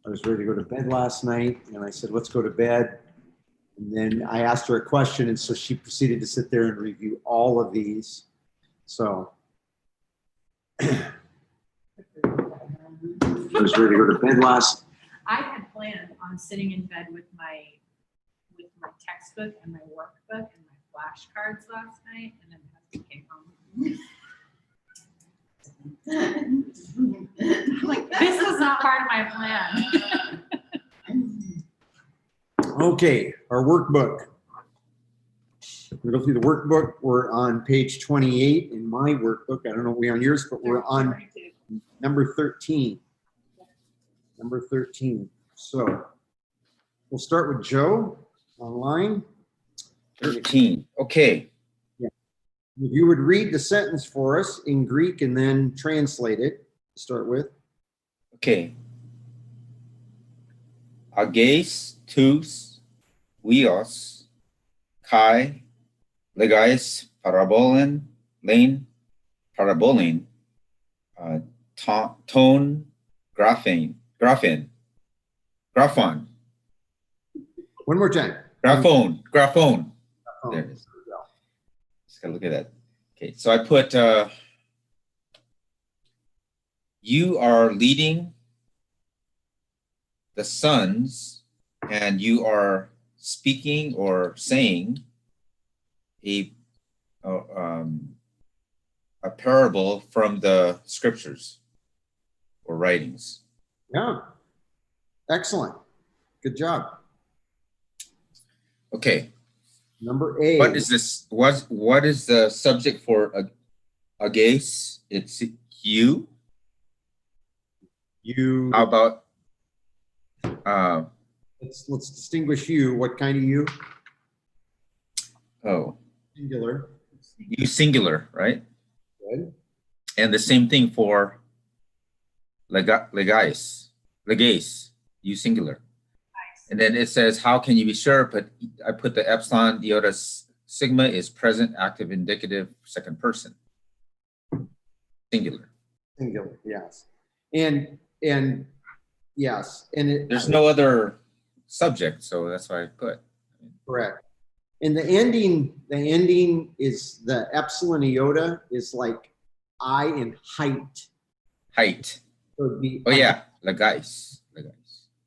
I was ready to go to bed last night, and I said, let's go to bed. And then I asked her a question, and so she proceeded to sit there and review all of these. So I was ready to go to bed last. I had planned on sitting in bed with my textbook and my workbook and my flashcards last night, and then my husband came home. I'm like, this was not part of my plan. Okay, our workbook. We're going to go through the workbook. We're on page 28 in my workbook. I don't know if we're on yours, but we're on number 13. Number 13. So we'll start with Joe online. 13. Okay. Yeah. If you would read the sentence for us in Greek and then translate it to start with. Okay. Agais tous vios kai legais parabolin lane parabolin ton graphon. One more time. Graphone. Oh, There it is. Just gotta look at that. Okay, so I put you are leading the sons, and you are speaking or saying a parable from the scriptures or writings. yeah. Excellent. Good job. Okay. Number A. What is this? What is the subject for agais? It's you. You. How about Let's distinguish you. What kind of you? oh, Singular. you singular, right? Good. And the same thing for legais, you singular. And then it says, how can you be sure? But I put the epsilon, iota, sigma is present, active, indicative, second person. Singular. Singular, yes. And yes, and There's no other subject, so that's why I put. correct. And the ending is the epsilon iota is like I in height. Height. So it'd be Oh yeah, legais.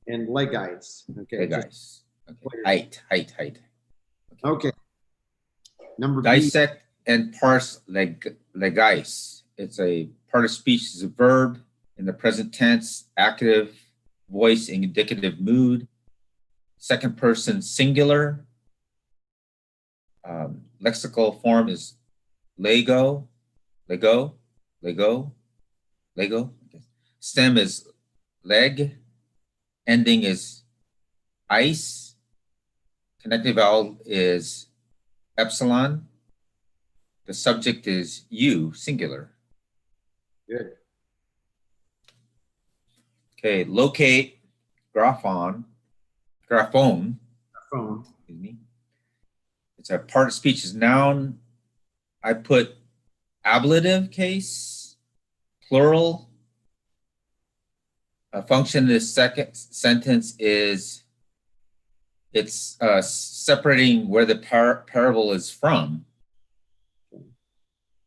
and legais. Okay. Legais. Okay. Height. Okay. Number B. Dissect and parse legais. It's a part of speech, is a verb in the present tense, active, voice, indicative mood, second person singular. Lexical form is Lego. Stem is leg. Ending is ice. Connective vowel is epsilon. The subject is you, singular. Good. Okay, locate graphone. Phone. Excuse me. It's a part of speech is noun. I put ablative case, plural. A function in this second sentence is it's separating where the parable is from.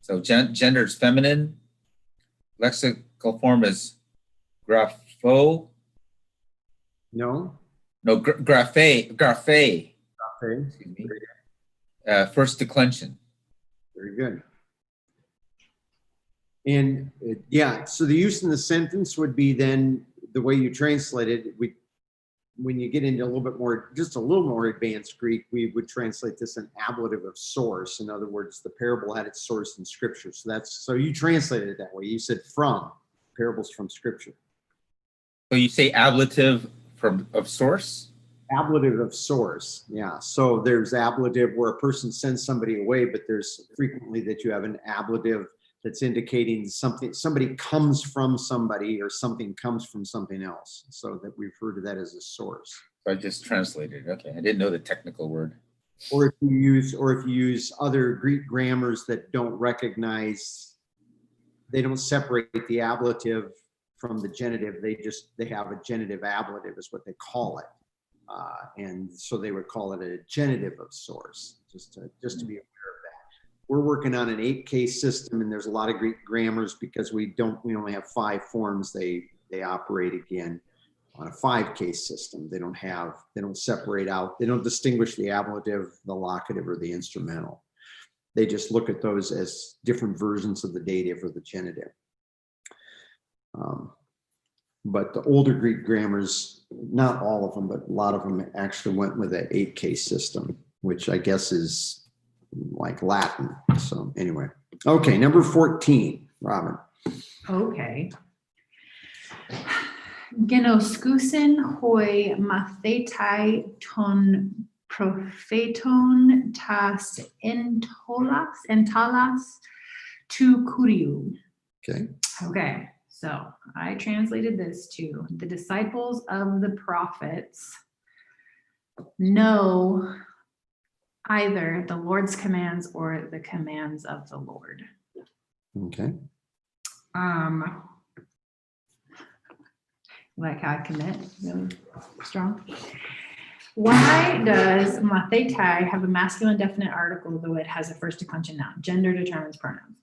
So gender is feminine. Lexical form is grapho. No. No, graphe. Okay. Excuse me. First declension. Very good. And yeah, so the use in the sentence would be then the way you translate it. When you get into a little bit more, just a little more advanced Greek, we would translate this an ablative of source. In other words, the parable had its source in Scripture. So you translated it that way. You said from parables from Scripture. So you say ablative of source? Ablative of source, yeah. So there's ablative where a person sends somebody away, but there's frequently that you have an ablative that's indicating somebody comes from somebody or something comes from something else. So that we refer to that as a source. So I just translated. Okay, I didn't know the technical word. Or if you use other Greek grammars that don't recognize, they don't separate the ablative from the genitive. They have a genitive ablative is what they call it. And so they would call it a genitive of source, just to be aware of that. We're working on an 8-case system, and there's a lot of Greek grammars because we only have 5 forms they operate again on a 5-case system. They don't separate out, they don't distinguish the ablative, the locative, or the instrumental. They just look at those as different versions of the dative or the genitive. But the older Greek grammars, not all of them, but a lot of them actually went with an 8-case system, which I guess is like Latin. So anyway, okay, number 14, Robin. Okay. Genoskousin hoi mathetai ton propheton tas entalas tu kuriou. Okay. Okay, so I translated this to the disciples of the prophets know either the Lord's commands or the commands of the Lord. Okay. Like how I commit, really strong. Why does mathetai have a masculine definite article though it has a first declension noun? Gender determines pronouns.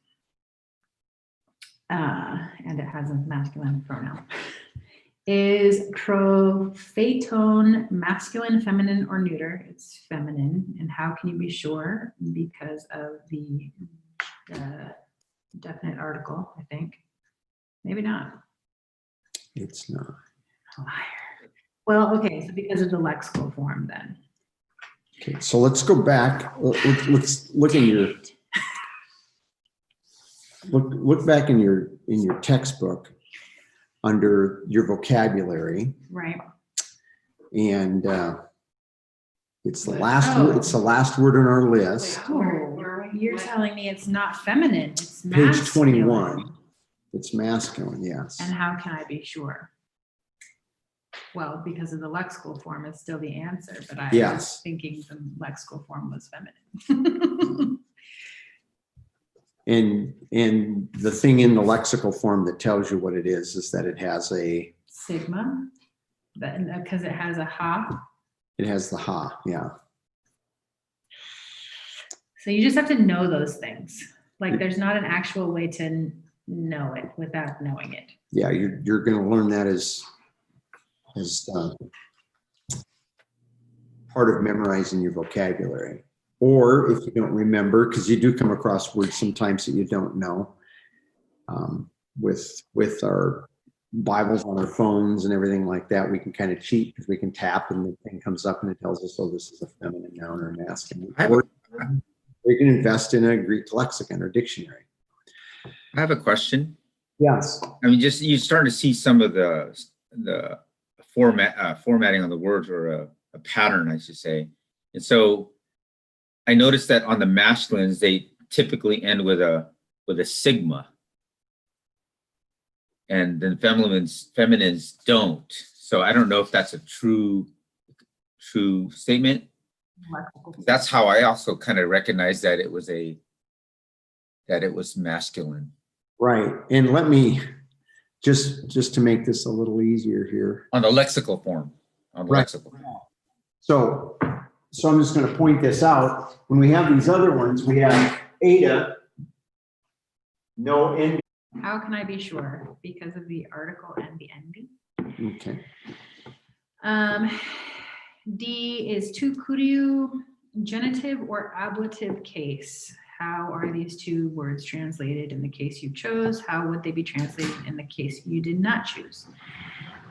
And it has a masculine pronoun. Is propheton masculine, feminine, or neuter? It's feminine. And how can you be sure? Because of the definite article, I think. Maybe not. It's not. Liar. Well, okay, so because of the lexical form then. Okay, so let's go back. Let's look in your look back in your textbook under your vocabulary, Right. and it's the last word. It's the last word on our list. Oh, you're telling me it's not feminine, it's Page masculine. 21. It's masculine, yes. And how can I be sure? Well, because of the lexical form, it's still the answer, but I Yes. was thinking the lexical form was feminine. And the thing in the lexical form that tells you what it is that it has a Sigma, because it has a ha. it has the ha, yeah. So you just have to know those things. Like there's not an actual way to know it without knowing it. Yeah, you're going to learn that as part of memorizing your vocabulary. Or if you don't remember, because you do come across words sometimes that you don't know, with our Bibles on our phones and everything like that, we can kind of cheat because we can tap and the thing comes up and it tells us, oh, this is a feminine noun or masculine. Or we can invest in a Greek lexicon or dictionary. I have a question. Yes. I mean, just you're starting to see some of the formatting on the words, or a pattern, I should say. And so I noticed that on the masculines, they typically end with a sigma, and then feminines don't. So I don't know if that's a true statement. That's how I also kind of recognized that it was masculine. Right. And let me just to make this a little easier here. On the lexical form. Right. Lexical form. So I'm just going to point this out. When we have these other ones, we have Ada, no ending. How can I be sure? Because of the article and the ending. Okay. D is tu kuriou, genitive or ablative case. How are these two words translated in the case you chose? How would they be translated in the case you did not choose?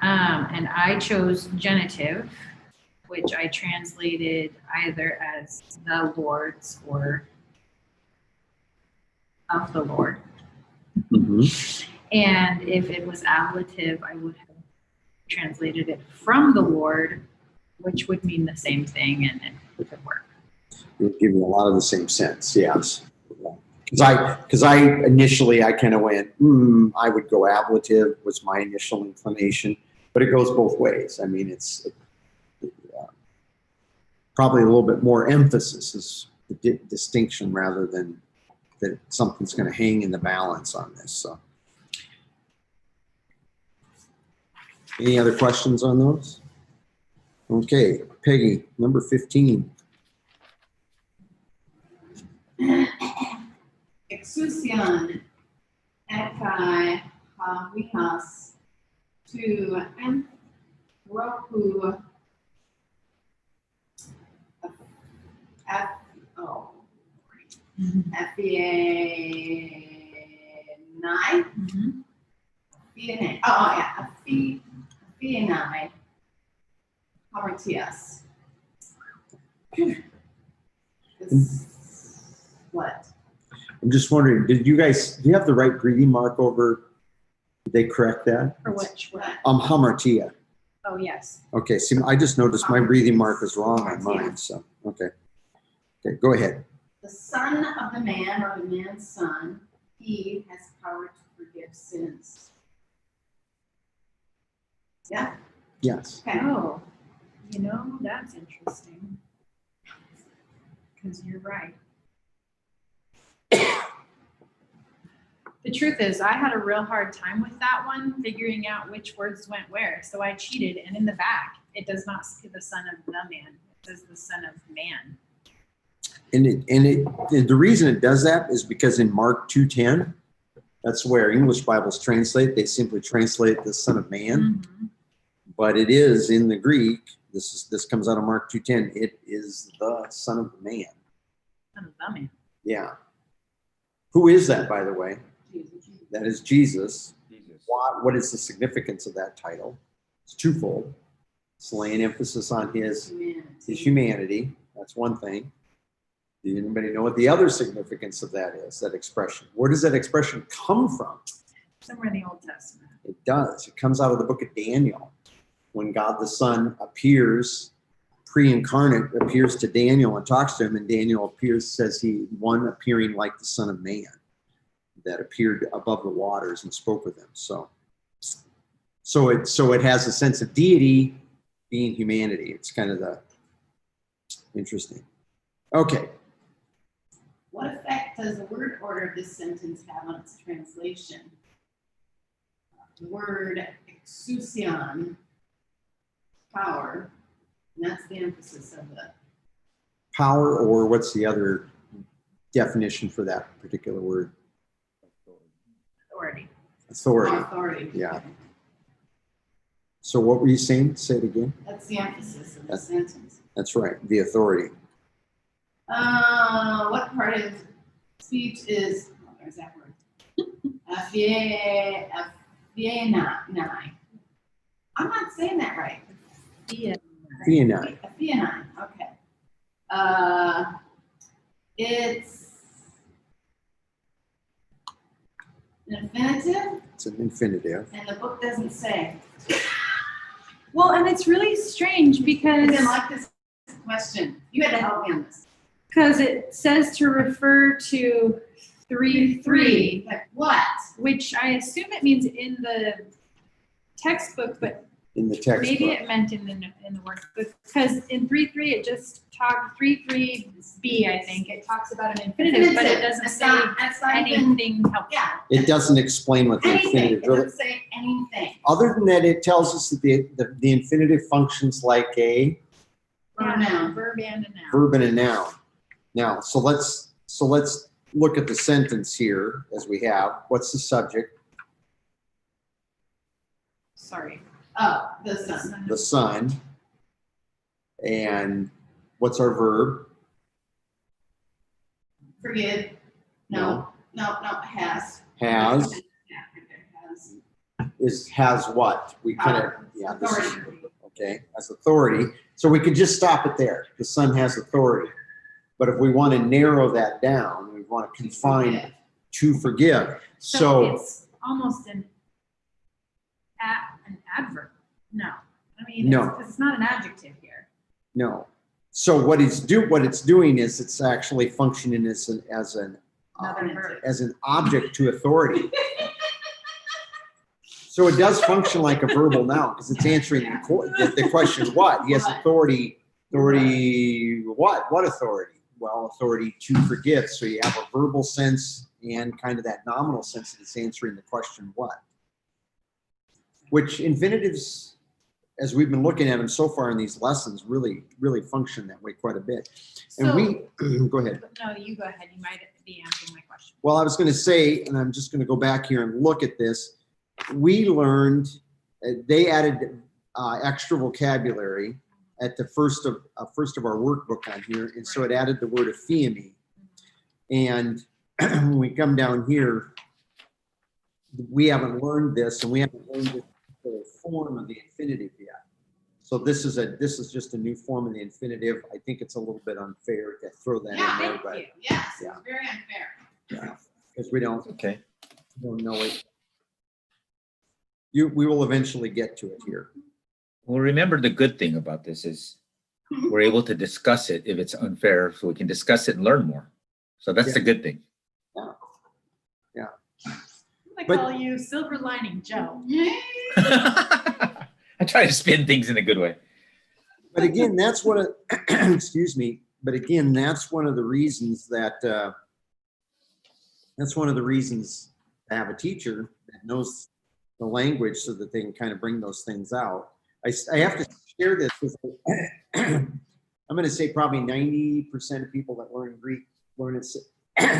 And I chose genitive, which I translated either as the Lord's or of the Lord. Mm-hmm. And if it was ablative, I would have translated it from the Lord, which would mean the same thing, and it would work. It would give you a lot of the same sense, yes. Because I initially kind of went, I would go ablative was my initial inclination, but it goes both ways. I mean, it's probably a little bit more emphasis is the distinction rather than that something's going to hang in the balance on this. So Any other questions on those? Okay, Peggy, number 15. Exousion ekai havihas to anthropu Aphienai. Mhm. Aphienai. Oh, yeah. Aphienai. Hamartias. What? I'm just wondering, do you have the right breathing mark over? Did they correct that? For which word? Hamartia. Oh, yes. Okay, see, I just noticed my breathing mark is wrong on mine, so, okay. Okay, go ahead. The son of the man or the man's son, he has power to forgive sins. Yeah? Yes. Okay. Oh, that's interesting. Because you're right. The truth is, I had a real hard time with that one, figuring out which words went where. So I cheated, and in the back, it does not say the son of the man. It says the son of man. And the reason it does that is because in Mark 2:10, that's where English Bibles translate. They simply translate the son of man, Mhm. but it is in the Greek. This comes out of Mark 2:10. It is the son of the man. Son of the man. Yeah. Who is that, by the way? That is Jesus. Jesus. What is the significance of that title? It's twofold. It's laying emphasis on his humanity. That's one thing. Do anybody know what the other significance of that is, that expression? Where does that expression come from? Somewhere in the Old Testament. It does. It comes out of the book of Daniel. When God the Son appears, pre-incarnate, appears to Daniel and talks to him, and Daniel says one appearing like the Son of Man that appeared above the waters and spoke with him. So it has a sense of deity being humanity. It's kind of the interesting. Okay. What effect does the word order of this sentence have on its translation? The word exousion, power, and that's the emphasis of the Power, or what's the other definition for that particular word? Authority. Authority. Yeah. So what were you saying? Say it again. That's the emphasis of the sentence. That's right. The authority. What part of speech is, there's that word. Aphienai. I'm not saying that right. Theonai. Aphienai, okay. It's an infinitive, It's an infinitive. and the book doesn't say. Well, and it's really strange I because didn't like this question. You had to help me on this. it says to refer to 3:3, Like what? which I assume it means in the textbook, but In the textbook. maybe it meant in the workbook, because in 3:3 it just talked 3:3b, I think it talks about an infinitive, but it doesn't It's say not even, anything helpful. yeah. It doesn't explain what the Anything. infinitive It really. doesn't say anything. Other than that, it tells us that the infinitive functions like a Pronoun. Verb and a noun. verb and a noun. Now, so let's look at the sentence here as we have. What's the subject? Sorry. Oh, the sun. The sun. And what's our verb? Forgive. No, has. Has. Yeah, has. Has what? We kind of, yeah, this is, Authority. okay, has authority. So we could just stop it there. The son has authority. But if we want to narrow that down, we want to confine to forgive. So it's almost an adverb. No, I mean, No. it's not an adjective here. no. So what it's doing is it's actually functioning as an Another verb. as an object to authority. So it does function like a verbal noun because it's answering the question, what? He has authority. Authority, what? What authority? Well, authority to forgive. So you have a verbal sense and kind of that nominal sense that it's answering the question, what? which infinitives, as we've been looking at them so far in these lessons, really function that way quite a bit. And go ahead. No, you go ahead. You might be answering my question. Well, I was going to say, and I'm just going to go back here and look at this. We learned, they added extra vocabulary at the first of our workbook on here, and so it added the word ephieme. And when we come down here, we haven't learned this, and we haven't learned the form of the infinitive yet. So this is just a new form of the infinitive. I think it's a little bit unfair to throw that in there, but Thank you. Yes, yeah. it's very unfair. because we don't Okay. know it. We will eventually get to it here. Well, remember the good thing about this is we're able to discuss it if it's unfair, so we can discuss it and learn more. So that's the good thing. I But- call you Silver Lining Joe. I try to spin things in a good way. But again, that's what, excuse me, but again, that's one of the reasons that, to have a teacher that knows the language so that they can kind of bring those things out. I have to share this with, I'm going to say probably 90% of people that learn Greek learn it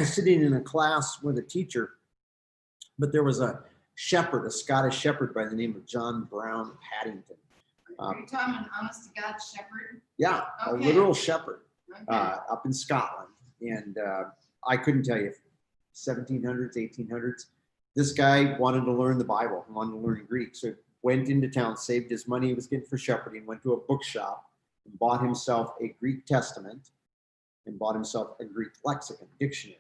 sitting in a class with a teacher. But there was a shepherd, a Scottish shepherd by the name of John Brown of Haddington. Are you talking an honest to God shepherd? Yeah, a Okay. literal shepherd Okay. up in Scotland. And I couldn't tell you, 1700s, 1800s. This guy wanted to learn the Bible, wanted to learn Greek. So he went into town, saved his money he was getting for shepherding, went to a bookshop and bought himself a Greek Testament and bought himself a Greek lexicon, dictionary.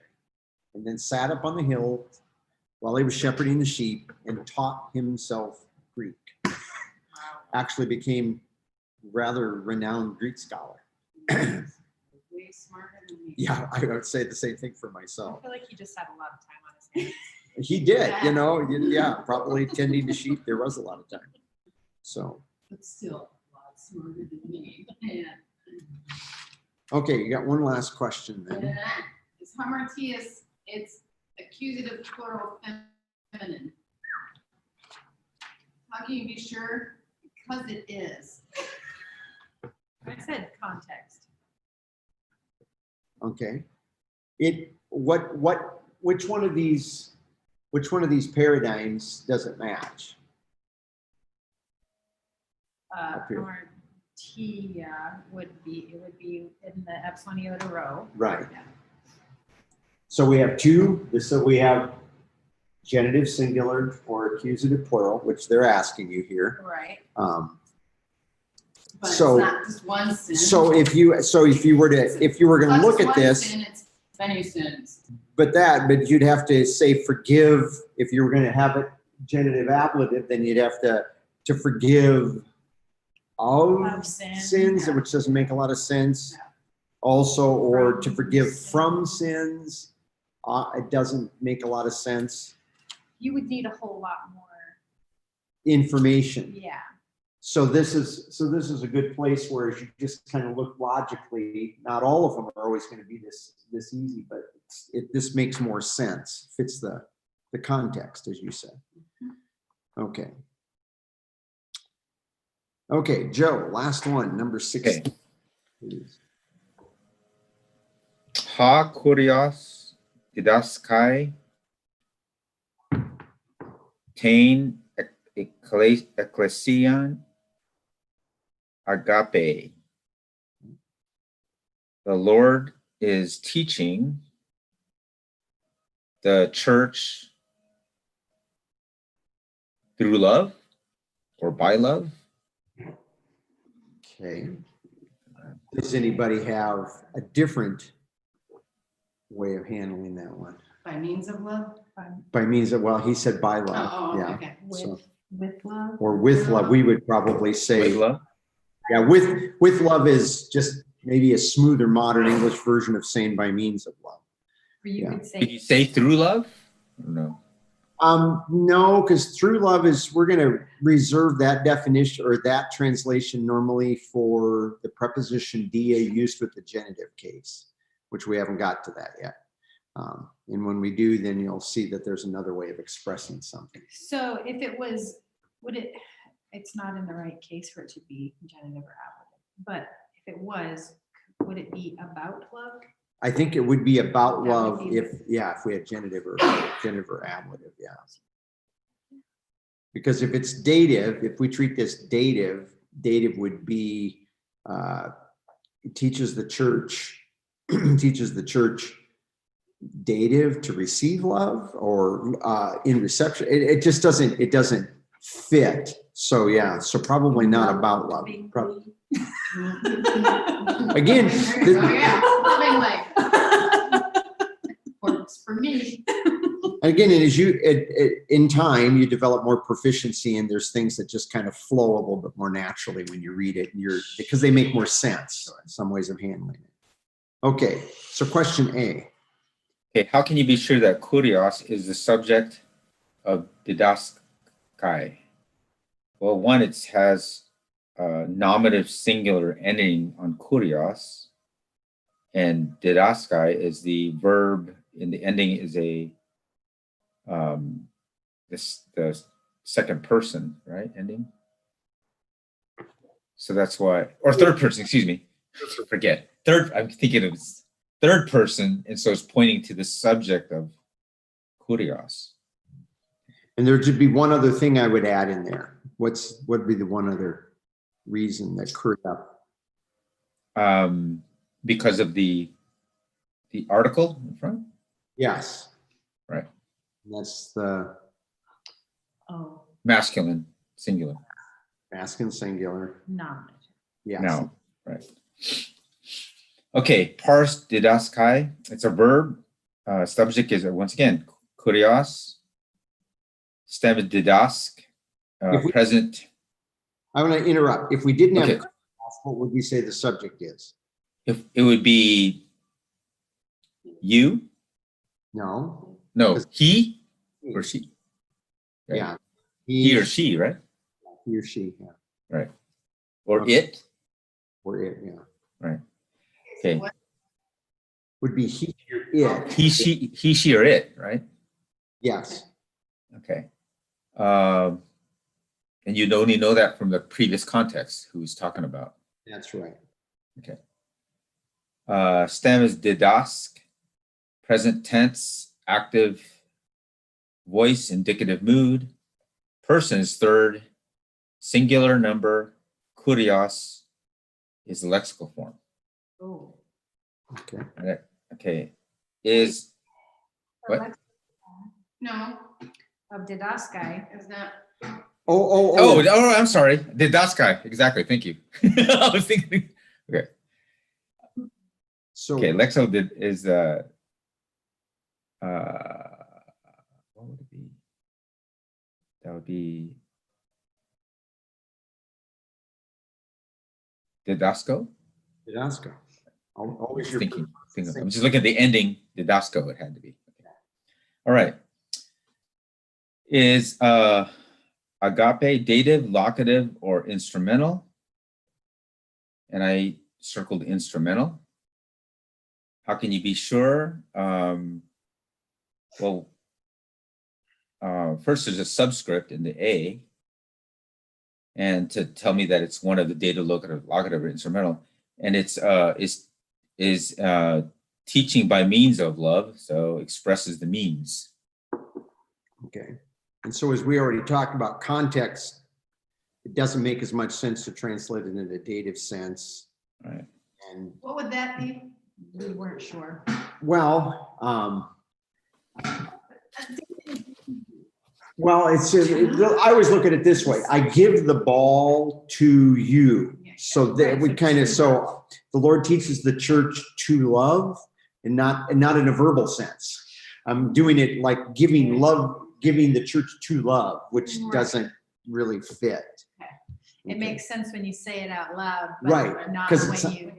And then sat up on the hill while he was shepherding the sheep and taught himself Greek. Actually became rather renowned Greek scholar. Way smarter than me. Yeah, I would say the same thing for I myself. feel like he just had a lot of time on his hands. He did, yeah, probably tending to sheep. There was a lot of time. So, But still, a lot smarter than me. Yeah. okay, you got one last question then. Is hamartius, it's accusative plural feminine. How can you be sure? Because it is. I said context. Okay. Which one of these paradigms does it match? Up here. Hamartia would be in the epsilon iota row. Right. Yeah. So we have two. So we have genitive singular or accusative plural, which they're asking you here. Right. But So- it's not just one sin. So if you were going to Not look just at one this, sin, it's many sins. but you'd have to say forgive. If you were going to have it genitive ablative, then you'd have to forgive of Of sin. sins, which doesn't make a lot of sense. No. Also, or to From forgive sin. from sins, it doesn't make a lot of sense. You would need a whole lot more. Information. Yeah. So this is a good place where you just kind of look logically. Not all of them are always going to be this easy, but this makes more sense. Fits the context, as you said. Okay. Okay, Joe, last one, number 16. Okay. Please. Ha kurios didaskai tain ecclesian agape. The Lord is teaching the church through love or by love. Okay. Does anybody have a different way of handling that one? By means of love? By means of, well, he said by love. Oh, Yeah. okay. So, With love. or with love, we would probably say. With love? Yeah, with love is just maybe a smoother modern English version of saying by means of love. Or you Yeah. could say. Did you say through love? No. No, because through love we're going to reserve that definition or that translation normally for the preposition dia used with the genitive case, which we haven't got to that yet. And when we do, then you'll see that there's another way of expressing something. So if it was It's not in the right case for it to be genitive or ablative, but if it was, would it be about love? I think it would be about That would love be if we had genitive or ablative, yeah. Because if it's dative, if we treat this dative would be teaches the church dative to receive love or in reception. It just doesn't fit. So yeah, so probably not about love. Again, Loving life. Works for me. again, and as you in time, you develop more proficiency, and there's things that just kind of flow a little bit more naturally when you read it, and because they make more sense. Some ways of handling it. Okay, so question A. Okay, how can you be sure that kurios is the subject of didaskai? Well, one, it has a nominative singular ending on kurios, and didaskai is the verb, and the ending is the second person, right? Ending. So that's why, or third person, excuse me. Forget. I'm thinking of third person, and so it's pointing to the subject of kurios. And there should be one other thing I would add in there. What would be the one other reason that occurred up? Because of the article in front? Yes. Right. And that's the Oh, Masculine, singular. masculine singular. nominative. Yes. Now, right. Okay, parse didaskai. It's a verb. Subject is, once again, kurios. Stem is didask. Present. I want to interrupt. If we didn't have Okay. what would we say the subject is? If it would be you? No. No, he or she? Right? Yeah. He or she, right? He or she, yeah. Right. Or Okay. it? Or it, yeah. Right. Okay. Would be he or it. He, she, or it, right? Yes. Okay. And you'd only know that from the previous context, who he's talking about. That's right. Okay. Stem is didask, present tense, active voice, indicative mood. Person is third, singular number, kurios is the lexical form. Oh. Okay. Right. Okay. Is what? No, Of didaskai. it's not. Oh, I'm sorry. Didaskai. Exactly. Thank you. I was thinking. Okay. So Okay. Lexo is what would it be? That would be didasco. Didasco. Always your Thinking. I'm just looking at the ending. Didasco. It had to be. Okay. All right. Is agape dative, locative, or instrumental? And I circled instrumental. How can you be sure? First there's a subscript in the A, and to tell me that it's one of the dative, locative, or instrumental, and it's teaching by means of love, so expresses the means. Okay. And so as we already talked about context, it doesn't make as much sense to translate it in a dative sense. Right. And What would that be? We weren't sure. well, I always look at it this way. I give the ball to you. So that we kind of, so the Lord teaches the church to love and not in a verbal sense. I'm doing it like giving the church to love, which doesn't really fit. It makes sense when you say it out loud, Right, but not 'cause when it's- you,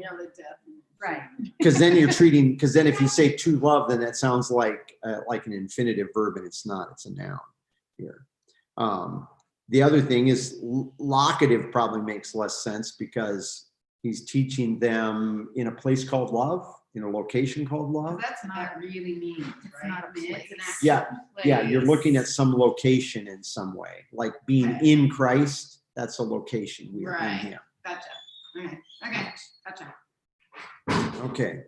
right. Because then if you say to love, then that sounds like an infinitive verb, and it's not, it's a noun here. The other thing is locative probably makes less sense because He's teaching them in a place called love, in a location called love. That's what that really means, It's right? not a I mean, it's an place. actual Yeah, yeah, you're place. looking at some location in some way, like being Okay. in Christ. That's a location. We are in Right. Him. Gotcha. Okay, gotcha. Okay.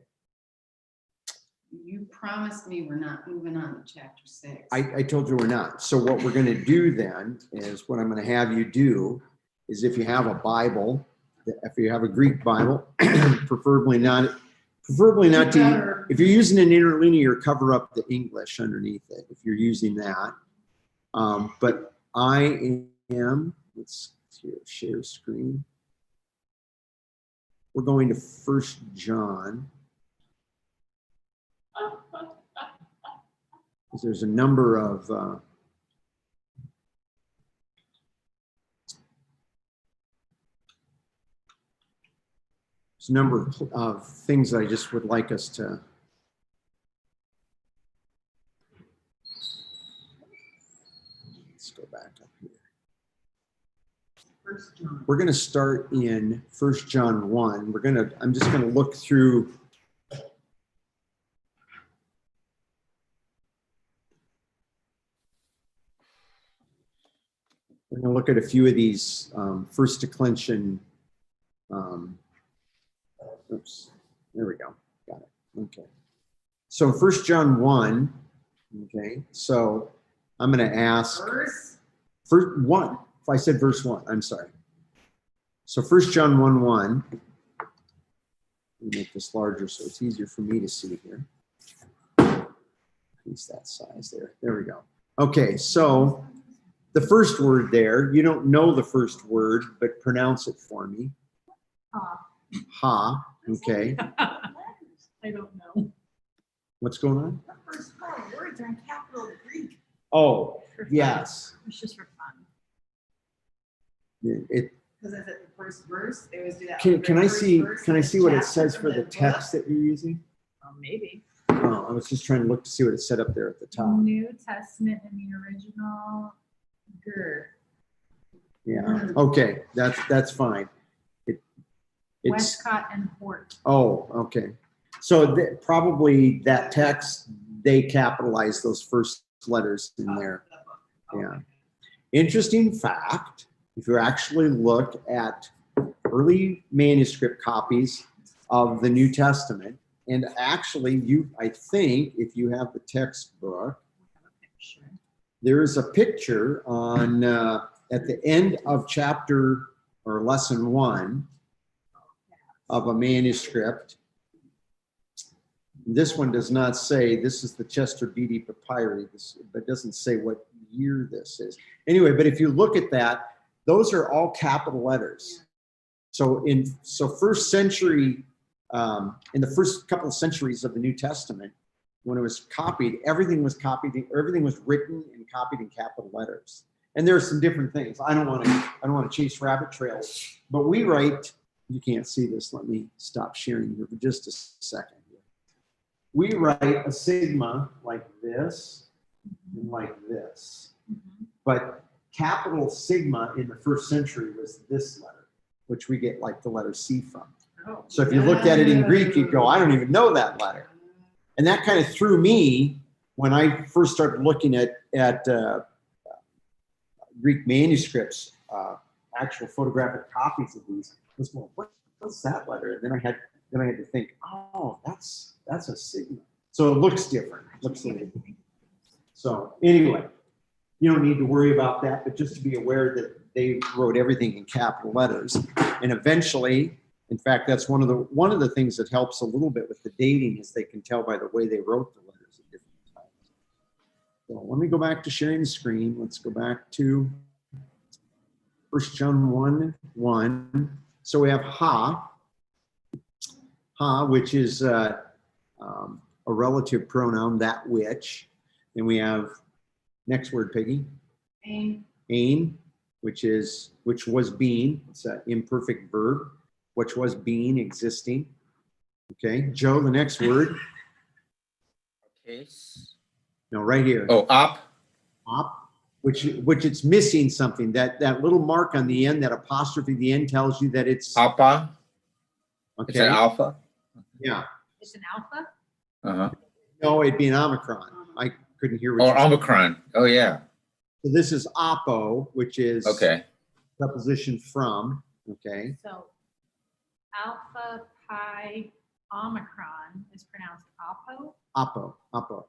You promised me we're not moving on to chapter 6. I told you we're not. So what we're going to do then is what I'm going to have you do is if you have a Bible, if you have a Greek Bible, preferably not to, if you're using an interlinear, cover up the English underneath it, if you're using that. But I am, let's see, share screen. We're going to 1 John. There's a number of things that I just would like us to. Let's go back up here. 1 John. We're going to start in 1 John 1. I'm just going to look through. We're going to look at a few of these first declension. Oops, there we go. Got it. Okay. So 1 John 1. Okay. So I'm going to ask. First 1. If I said verse 1, I'm sorry. So 1 John 1:1. Let me make this larger so it's easier for me to see here. Increase that size there. There we go. Okay, so the first word there, you don't know the first word, but pronounce it for me. Ha. Ha. Okay. I don't know. What's going on? The first 4 words are in capital Greek. Oh, For fun. yes. It's just for fun. It, Because is it the first verse? They always do that. can I First see verse can I of the see what it chapter says of for the book. text that you're using? Maybe. Oh, I was just trying to look to see what it said up there at the top. New Testament in the original. Grr. Yeah. Okay, that's fine. It's Westcott and Hort. oh, okay. So probably that text they capitalized those first letters in there. Yeah. Interesting fact, if you actually look at early manuscript copies of the New Testament, and actually I think if you have the textbook, there is a picture on at the end of chapter or lesson 1 of a manuscript. This one does not say, this is the Chester Beatty Papyri, but doesn't say what year this is. Anyway, but if you look at that, those are all capital letters. So first century, in the first couple of centuries of the New Testament, when it was copied, everything was written and copied in capital letters. And there are some different things. I don't want to chase rabbit trails, but we write, you can't see this, let me stop sharing here for just a second. We write a sigma like this and like this. But capital sigma in the first century was this letter, which we get like the letter C from. Oh. So if you looked at it in Greek, you'd go, I don't even know that letter. And that kind of threw me when I first started looking at Greek manuscripts, actual photographic copies of these. I was going, what's that letter? And then I had to think, oh, that's a sigma. So it looks different. It looks a little different. So anyway, you don't need to worry about that, but just to be aware that they wrote everything in capital letters. And eventually, in fact, that's one of the things that helps a little bit with the dating is they can tell by the way they wrote the letters at different times. So let me go back to sharing the screen. Let's go back to 1 John 1:1. So we have ha, which is a relative pronoun, that which. Then we have next word, Peggy. Ain, which was being. It's an imperfect verb. Which was being, existing. Okay, Joe, the next word. Okay. No, right here. Oh, up. Which it's missing something. That little mark on the end, that apostrophe at the end tells you that it's Appa. It's an Okay, alpha? yeah. It's an alpha? Uh-huh. No, it'd be an Omicron. I couldn't hear what Or you said. Omicron. Oh, yeah. So this is oppo, which is Okay. preposition from, okay? So alpha pi omicron is pronounced oppo? Oppo. Oppo.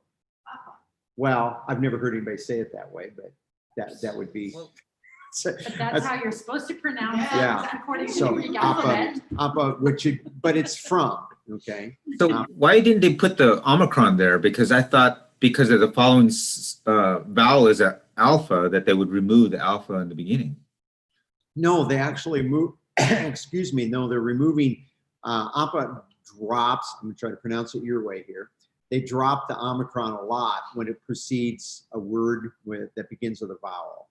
Well, I've never heard anybody say it that way, but that would be. Well, But that's how you're supposed to pronounce it Yeah. according to So the Greek alphabet. oppo, but it's from, okay? So why didn't they put the Omicron there? Because I thought because of the following vowel is a alpha that they would remove the alpha in the beginning. No, they actually move, excuse me, no, they're removing, oppo drops, I'm gonna try to pronounce it your way here. They drop the Omicron a lot when it precedes a word that begins with a vowel,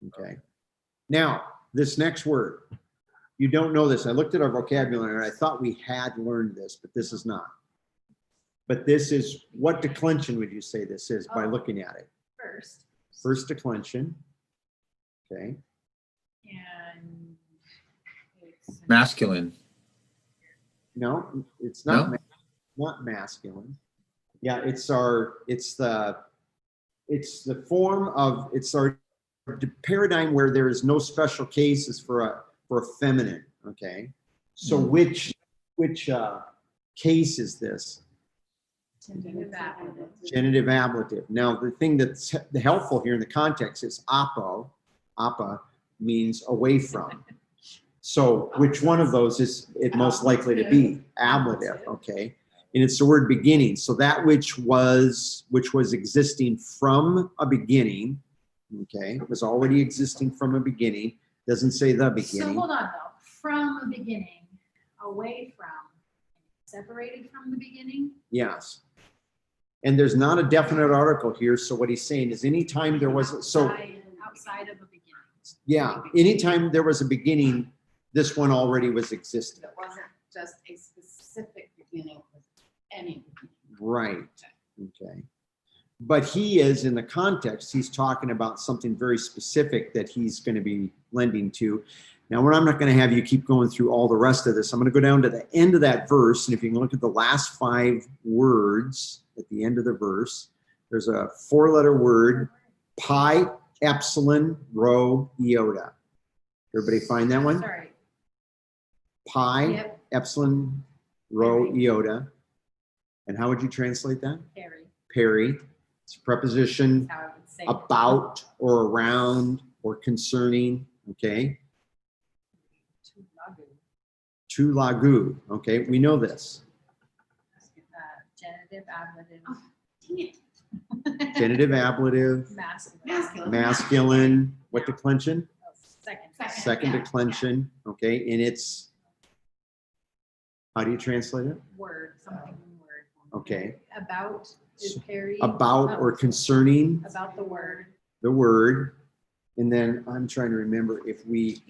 okay? Now, this next word, you don't know this. I looked at our vocabulary and I thought we had learned this, but this is not. But this is, what declension would you say this is by looking at it? First. First declension, okay? And it's Masculine. No, it's not, No? not masculine. Yeah, it's our paradigm where there is no special cases for a feminine, okay? So which case is this? genitive ablative. Genitive ablative. Now, the thing that's helpful here in the context is oppo. Appa means away from. So which one of those is it most likely to be? Ablative, okay? And it's the word beginning. So that which was existing from a beginning, okay, was already existing from a beginning. Doesn't say the So beginning. hold on though, from the beginning, away from, separated from the beginning? Yes. And there's not a definite article here. So what he's saying is anytime there was, so Outside of a beginning. yeah, anytime there was a beginning, this one already was existing. It wasn't just a specific beginning, it was any beginning. Right, okay. But he is, in the context, he's talking about something very specific that he's going to be lending to. Now, I'm not going to have you keep going through all the rest of this. I'm going to go down to the end of that verse, and if you can look at the last 5 words at the end of the verse, there's a 4-letter word, pi, epsilon, rho, iota. Everybody find that one? Sorry. Pi, Yep. epsilon, rho, iota. And how would you translate that? Carry. Peri. It's a preposition How I would say. about or around or concerning, okay? To lagu, okay? We know this. Genitive ablative. Oh, dang it. Genitive ablative, Masculine. masculine, what declension? Second. Second Yeah, declension, okay? And it's, how do you translate it? Word, something word. Okay. About is Perry. About or concerning About the word. the word. And then I'm trying to remember if we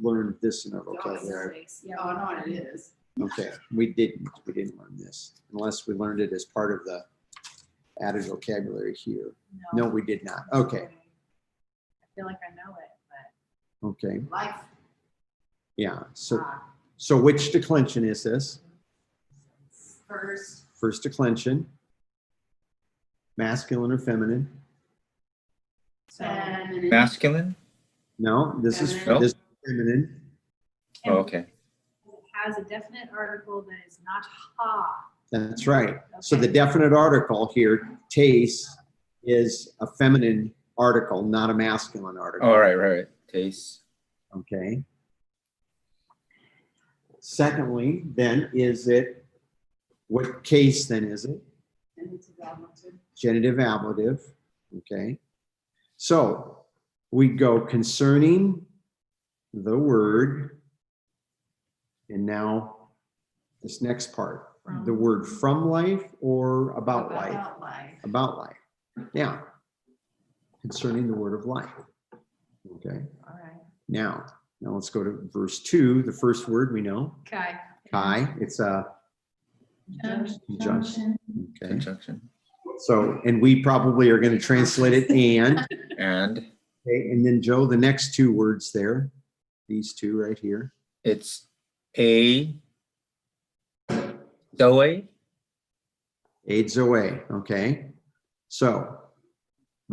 learned this in our vocabulary. Yeah. Oh, no, it is. Okay, we didn't learn this unless we learned it as part of the added vocabulary here. No, we did not. Okay, I feel like I know it, but. okay, Life. yeah. So which declension is this? First. First declension. Masculine or feminine? Feminine. Masculine? No, this is Feminine. this is feminine. Oh, okay. It has a definite article that is not ha. That's right. So the Okay. definite article here, taste, is a feminine article, not a masculine article. All right. Taste. Okay. Secondly, then, is it, what case then is it? Genitive ablative. Okay. So we go concerning the word, and now this next part, the word from life or about life? About life. About life. Yeah. Concerning the word of life. Okay. All right. Now let's go to verse 2. The first word we know, Okay. chi. It's a conjunction. Okay. Conjunction. So, and we probably are going to translate it and. And Okay. And then Joe, the next 2 words there, these 2 right here. it's a Zoe, AIDS away, okay? So,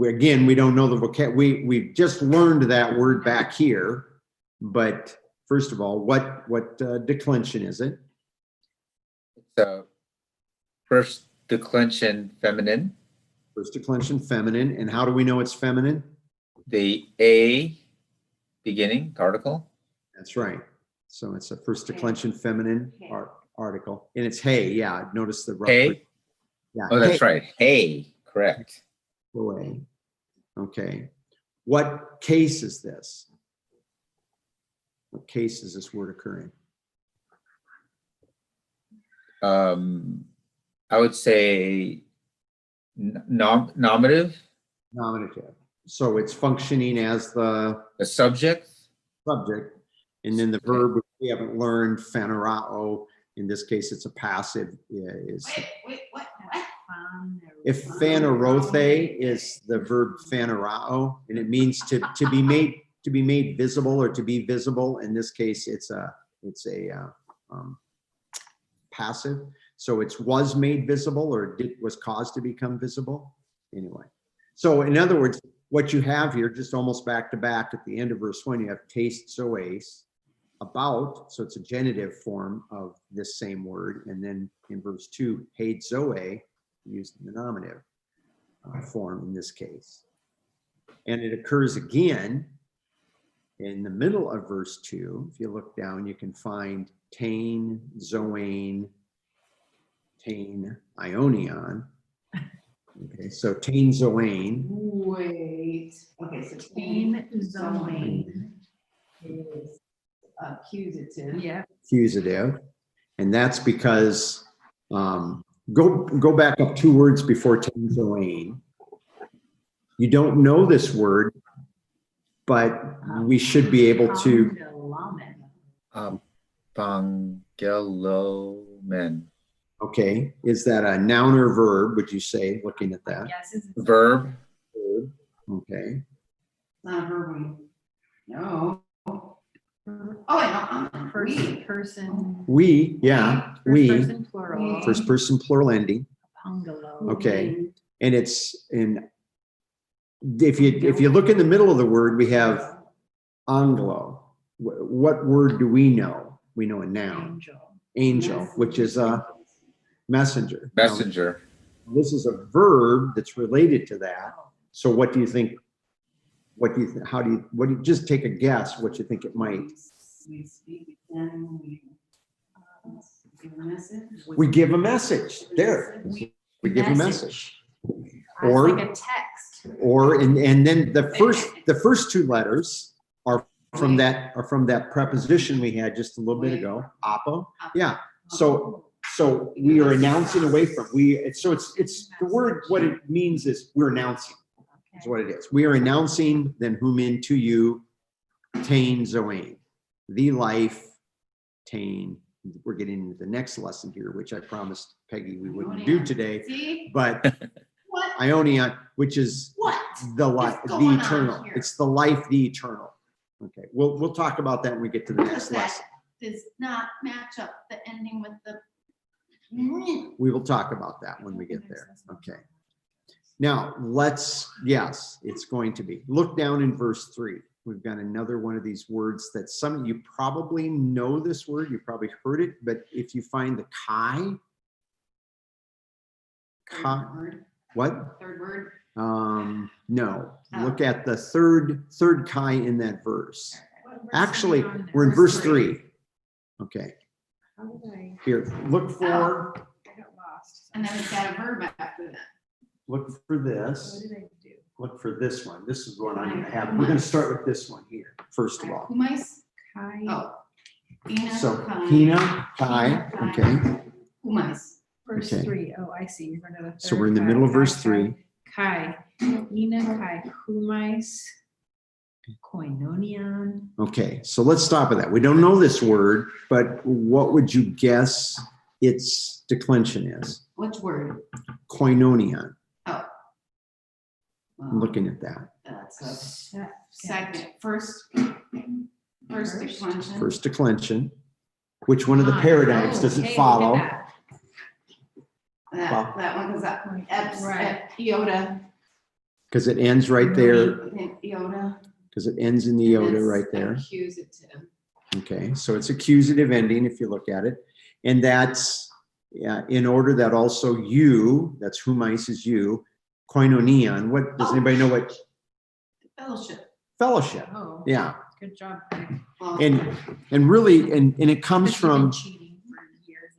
again, we don't know the we've just learned that word back here, but first of all, what declension is it? so first declension feminine, First declension feminine, and how do we know it's feminine? the A beginning, the article. That's right. So it's a first declension feminine article, and it's hey, yeah, notice the rough. Hey, Yeah, oh, that's hey, right. Hey, correct. away. Okay. What case is this? What case is this word occurring? I would say nominative, Nominative. So it's functioning as the the subject. subject, and then the Okay. verb, which we haven't learned, phanerao. In this case, it's a passive. Is Wait, what? if phanerothe is the verb phanerao, and it means to be made visible or to be visible. In this case, it's a passive. So it's was made visible or was caused to become visible. Anyway, so in other words, what you have here, just almost back to back at the end of verse 1, you have taste zoes, about, so it's a genitive form of this same word. And then in verse 2, hate zoe, used in the nominative form in this case. And it occurs again in the middle of verse 2. If you look down, you can find tain, zoane, tain, ionion. Okay, so tain, zoane. Wait, okay, so Tain, zoane is accusative. Yeah. Accusative, and that's because go back up 2 words before tenzoane. You don't know this word, but we should be able to. Pangelomen. Okay, is that a noun or verb? Would you say, looking at that? Yes. Verb. Verb. Okay. Not a verb. No. Oh, no. First person. We, yeah, First we. person plural. First person plural ending. Pangalo. Okay. And it's in. If you look in the middle of the word, we have anglo. What word do we know? We know a noun. Angel, which is a messenger. Now, Messenger. this is a verb that's related to that. So what do you think? What do you just take a guess what you think it might? We speak, then we give a message. We give a message. There. We give a message. Or- Or like a text. Or and then the first 2 letters are from that preposition we had just a little bit ago. Apo. Yeah. So we are announcing away from it's the word, what it means is we're announcing. Is what it is. We are announcing then humin to you, tain zoane, the life, tain. We're getting into the next lesson here, which I promised Peggy we wouldn't do today, See? but What? Ionion, which is What? the life, What's the going on eternal. here? It's the life, the eternal. Okay, we'll talk about that when we get to the Because next that lesson. does not match up the ending with the. We will talk about that when we get there. Okay. Now yes, it's going to be. Look down in verse 3. We've got another one of these words that some of you probably know this word. You probably heard it, but if you find the chi, Third word. what? Third word. No. Oh. Look at the third chi in that verse. Actually, we're in verse 3. Okay. How did I? Here, look for I got lost. And then it's got a verb after that. Look for What this. did I do? Look for this one. This is what I'm gonna have. We're gonna start with this one here, first of all. Humais. Kai. Oh. Ina, So, kai, Hina, Kai, okay. Humais. Verse Okay. 3. Oh, I see. You're going to the So we're in the middle of verse 3. Kai. Ina kai humais. Koinonion. Okay, so let's stop at that. We don't know this word, but what would you guess its declension is? Which word? Koinonion. Oh. I'm looking at that. That's a second, first declension. First declension. Which one of the paradigms does it follow? Well- That one goes up, Right. iota. Because it ends right there, Iota. because it ends in the iota right there. Accusative. Okay, so it's accusative ending if you look at it. And that's, yeah, in order that also you, that's humais is you, koinonion, what, does anybody know what Fellowship. fellowship? Oh, Yeah, good job. Well, and really, and it comes But you've been from, cheating for years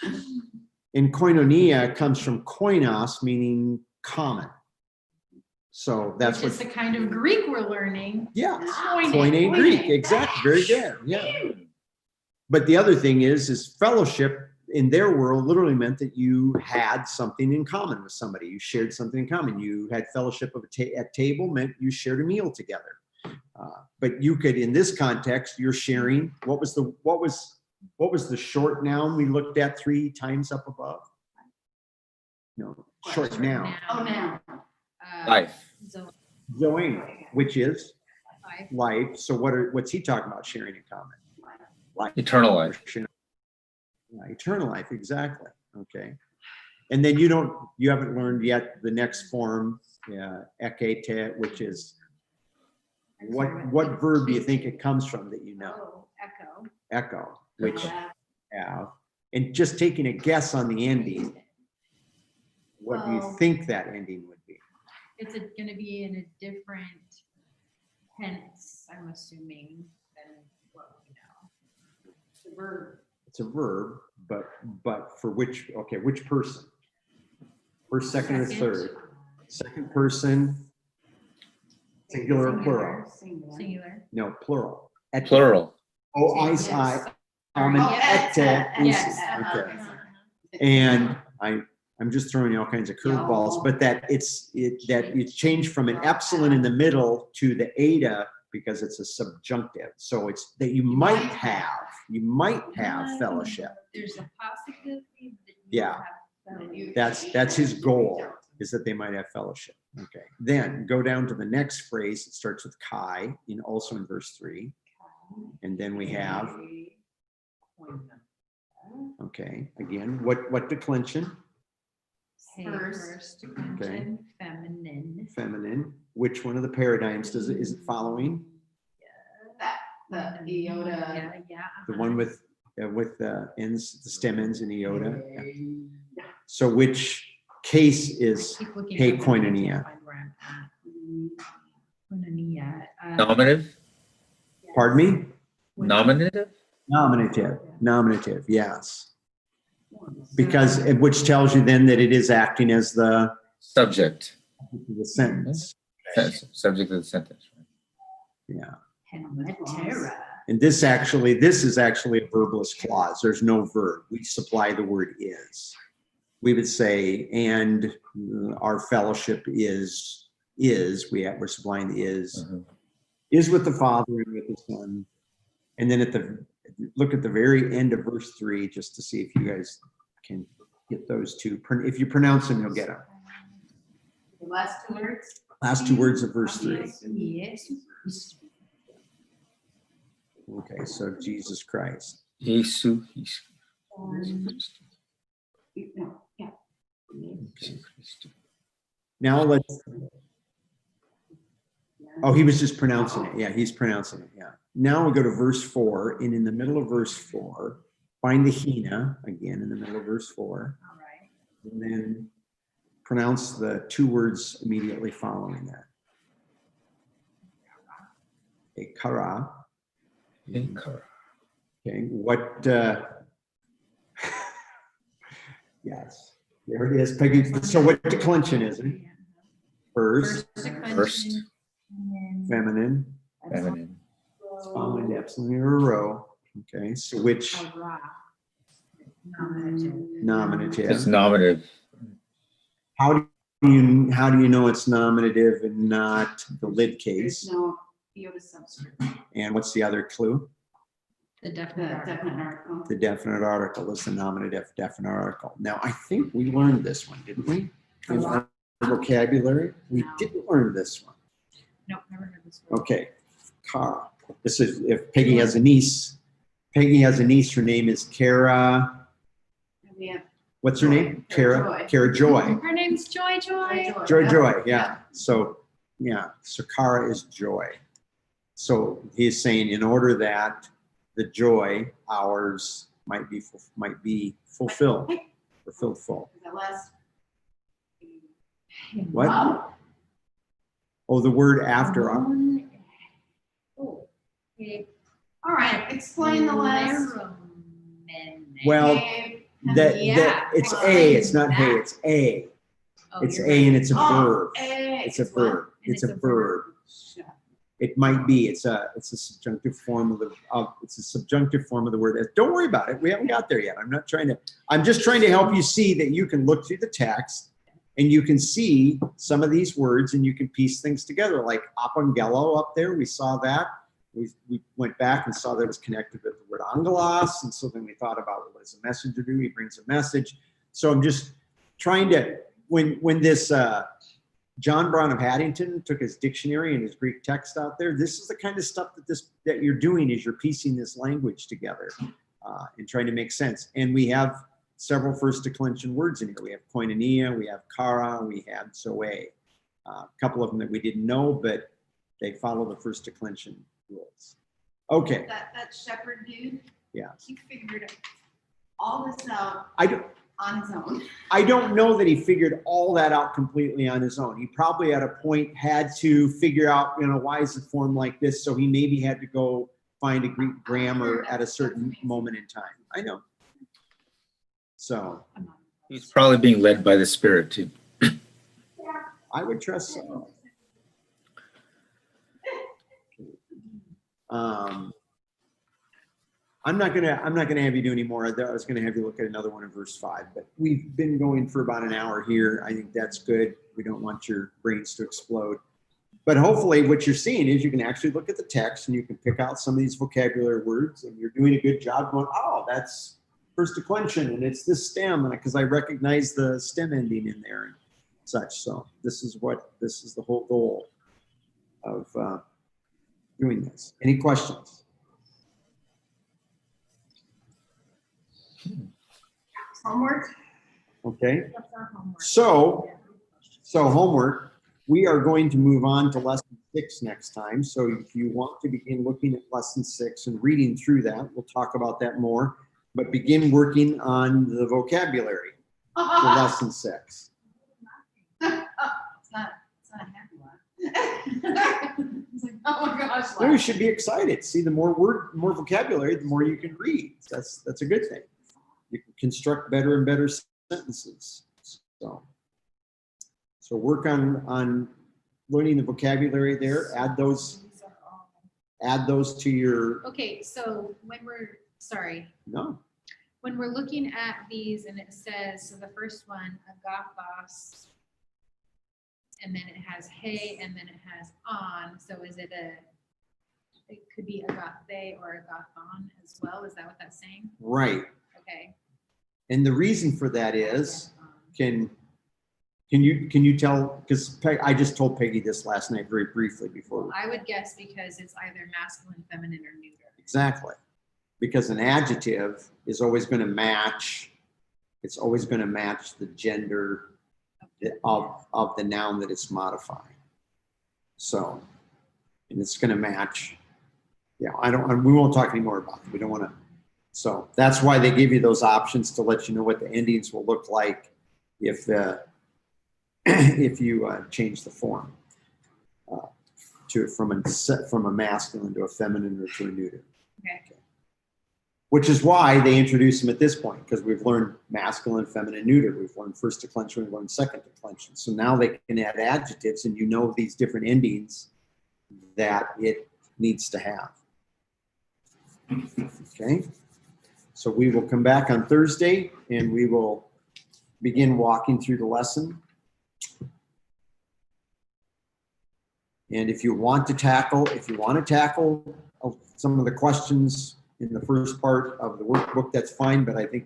and years. in koinonia, it comes from koinos, meaning common. So that's Which is what, the kind of Greek we're learning. yeah, Koine. koine Greek, Koine. exactly, very good, yeah. But the other thing is fellowship in their world literally meant that you had something in common with somebody. You shared something in common. You had fellowship of at table meant you shared a meal together. But you could, in this context, you're sharing. What was the short noun we looked at 3 times up above? No, short noun. Oh, now. Life. Zoe, which is Life. life. So what's he talking about sharing in common? Life. Eternal life. Yeah, eternal life, exactly. Okay. And then you haven't learned yet the next form, ekete, which is what verb do you think it comes from that you know? Oh, echo. Echo, which have. And just taking a guess on the ending, what do you Well- think that ending would be? It's going to be in a different tense, I'm assuming, than what we know. The verb. It's a verb, but for which person? First, second, or Second. third? Second person, singular or plural? Singular. No, plural. Et- Plural. Oh, I, Yes. ete, Yes. okay. And I'm just throwing you all kinds of curveballs, but that it's changed from an epsilon in the middle to the eta because it's a subjunctive. So it's that you might have fellowship. There's a possibility that you Yeah. have fellowship. That's his goal, is that they might have fellowship. Okay. Then go down to the next phrase. It starts with kai, also in verse 3. And then we have, okay, again, what declension? Hey, First. first declension, feminine. Feminine. Which one of the paradigms is it following? The iota. Yeah. The one with ends, the stem ends in iota. Yeah. So which case is Keep looking hey, up, but I can't koinonia? find where I'm at. Koinonia. Nominative? Pardon me? Nominative? Nominative, yes. Because which tells you then that it is acting as the Subject. sentence. Subject of the sentence. Yeah. Hematera. And this is actually a verbless clause. There's no verb. We supply the word is. We would say, and our fellowship is we're supplying the is with the Father and with the Son. And then look at the very end of verse 3, just to see if you guys can get those two. If you pronounce them, you'll get them. The last 2 words. Last 2 words of verse 3. Yes. Okay, so Jesus Christ. Jesus. No, yeah. Now let's. Oh, he was just pronouncing it. Yeah, he's pronouncing it. Yeah. Now we go to verse 4, and in the middle of verse 4, find the hina again in the middle of verse 4, All right. and then pronounce the 2 words immediately following that. Okay, kara. Okay, what? Yes, there it is, Peggy. So what declension is it? First, declension, First. and then feminine, Feminine. following epsilon in a row. Okay, so which hurrah. Nominative. nominative? It's nominative. How do you know it's nominative and not the lid There's case? no iota subscript. And what's the other clue? The The definite article. definite article. The definite article is the nominative definite article. Now, I think we learned this one, didn't we? In our vocabulary, we didn't learn this one. Nope, never heard this one. Okay, Kara. This is if Peggy has a niece. Peggy has a niece. Her name is Kara. We have What's her name? Kara Kara Joy. Her name's Joy Joy. Joy, yeah. So, yeah, so Kara is joy. So he's saying in order that the joy hours might be fulfilled or filled full. The last. What? Wow. Oh, the word after. Oh, okay. All right, explain the last. Well, that Yeah. it's a, it's not hey, it's a. Oh, It's you're a right. and it's a Oh, verb. It's a is what? verb. And It's a verb. It might be. It's a subjunctive form of the. It's a subjunctive form of the word. Don't worry about it. We haven't got there yet. I'm just trying to help you see that you can look through the text and you can see some of these words and you can piece things together. Like apangelo up there, we saw that. We went back and saw that it was connected with the word angelos, and so then we thought about what does a messenger do? He brings a message. So I'm just trying to when this. John Brown of Haddington took his dictionary and his Greek text out there. This is the kind of stuff that you're doing is you're piecing this language together and trying to make sense. And we have several first declension words in here. We have koinonia, we have kara, we have zoe. A couple of them that we didn't know, but they follow the first declension rules. Okay. That shepherd dude, Yeah. he figured all this out on his own. I don't know that he figured all that out completely on his own. He probably at a point had to figure out, why is it formed like this? So he maybe had to go find a Greek grammar at a certain moment in time. I know. So He's probably being led by the Spirit too. I would trust so. I'm not gonna have you do any more. I was gonna have you look at another one in verse 5, but we've been going for about an hour here. I think that's good. We don't want your brains to explode. But hopefully what you're seeing is you can actually look at the text and you can pick out some of these vocabulary words, and you're doing a good job going, oh, that's first declension and it's this stem, because I recognize the stem ending in there and such. So this is the whole goal of doing this. Any questions? Homework? Okay. That's our homework. So homework, we are going to move on to lesson 6 next time. So if you want to begin looking at lesson 6 and reading through that, we'll talk about that more, but begin working on the vocabulary for lesson 6. It's not a happy one. It's like, oh my gosh. No, you should be excited. See, the more vocabulary, the more you can read. That's a good thing. You can construct better and better sentences. So work on learning the vocabulary there. Add those to your. Okay, so when we're looking at these and it says, so the first one, agathos, and then it has hey, and then it has on. So is it could be agathe or agathon as well? Is that what that's saying? Right. Okay. And the reason for that is, can you tell, because I just told Peggy this last night very briefly before. I would guess because it's either masculine, feminine, or neuter. Exactly. Because an adjective is always going to match, it's always going to match the gender of the noun that it's modifying. So, and it's going to match. Yeah, we won't talk anymore about it. We don't want to. So that's why they give you those options to let you know what the endings will look like if you change the form from a masculine to a feminine or to a neuter. Okay. Which is why they introduce them at this point, because we've learned masculine, feminine, neuter. We've learned first declension, we've learned second declension. So now they can add adjectives, and these different endings that it needs to have. Okay. So we will come back on Thursday and we will begin walking through the lesson. And if you want to tackle some of the questions in the first part of the workbook, that's fine. But I think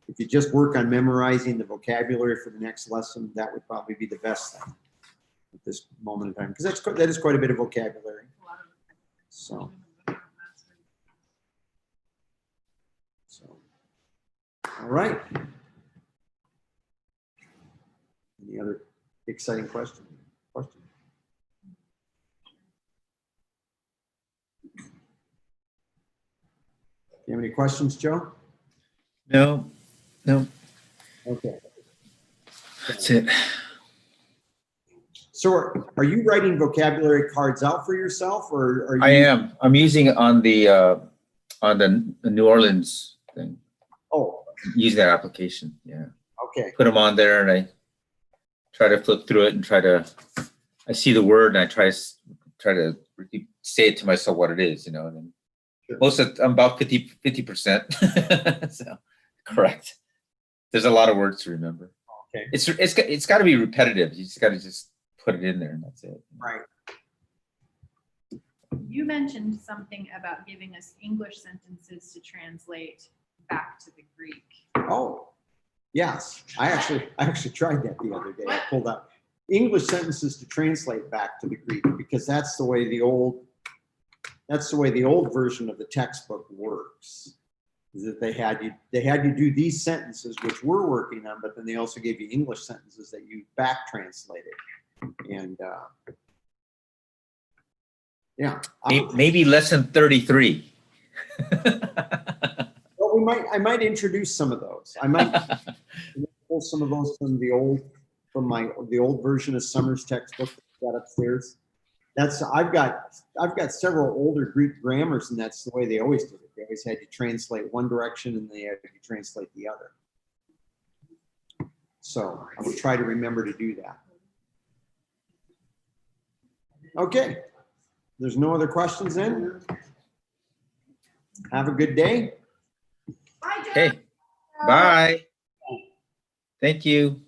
if you just work on memorizing the vocabulary for the next lesson, that would probably be the best thing at this moment in time, because that is quite a bit of vocabulary. So all right. Any other exciting question? You have any questions, Joe? No, no, Okay. that's it. So are you writing vocabulary cards out for yourself, or are you? I am. I'm using it on the New Orleans thing. Oh, Use that application. Yeah. okay. Put them on there, and I try to flip through it and I see the word and I try to say it to myself what it is, and then Sure. I'm about 50%. So correct. There's a lot of words to remember. Okay. It's got to be repetitive. You just got to just put it in there and that's it. Right. You mentioned something about giving us English sentences to translate back to the Greek. Oh, yes. I actually tried that the other day. I pulled out English sentences to translate back to the Greek, because that's the way the old version of the textbook works. Is that they had you do these sentences, which we're working on, but then they also gave you English sentences that you back translated. And yeah, Maybe lesson 33. well, I might introduce some of those. I might pull some of those from the old version of Summers textbook that upstairs. I've got several older Greek grammars, and that's the way they always did it. They always had to translate one direction and they had to translate the other. So I will try to remember to do that. Okay. There's no other questions then? Have a good day. Okay. Bye. Thank you.